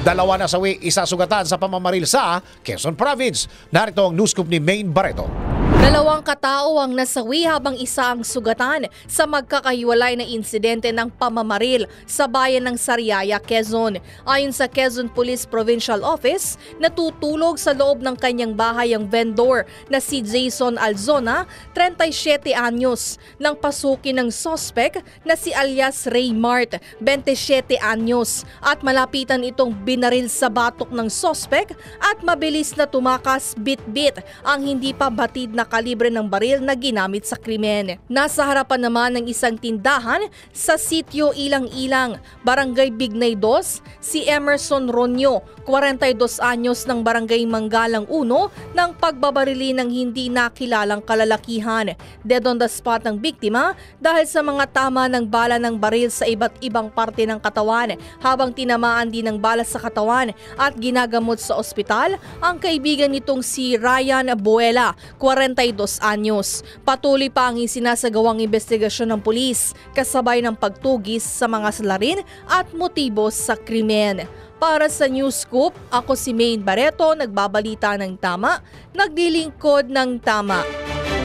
Dalawa nasawi, isa sugatan sa pamamaril sa Quezon Province. Narito ang news scoop ni Maine Barreto. Dalawang katao ang nasawi habang isa ang sugatan sa magkakahiwalay na insidente ng pamamaril sa bayan ng Sariaya, Quezon. Ayon sa Quezon Police Provincial Office, natutulog sa loob ng kanyang bahay ang vendor na si Jason Alzona, 37 anyos, nang pasukin ng sospek na si alias Raymart, 27 anyos, at malapitan itong binaril sa batok ng sospek at mabilis na tumakas bit-bit ang hindi pa batid na kalibre ng baril na ginamit sa krimen. Nasa harapan naman ng isang tindahan sa sitio Ilang-Ilang, Barangay Bignay 2, si Emerson Ronyo, 42 anyos ng Barangay Manggalang 1 ng pagbabarili ng hindi nakilalang kalalakihan. Dead on the spot ng biktima dahil sa mga tama ng bala ng baril sa iba't ibang parte ng katawan, habang tinamaan din ng bala sa katawan at ginagamot sa ospital ang kaibigan nitong si Ryan Buela, 42 anyos. Patuloy pa ang isinasagawang investigasyon ng pulis kasabay ng pagtugis sa mga salarin at motibo sa krimen. Para sa News Scoop, ako si Maine Barreto, nagbabalita ng tama, naglilingkod ng tama.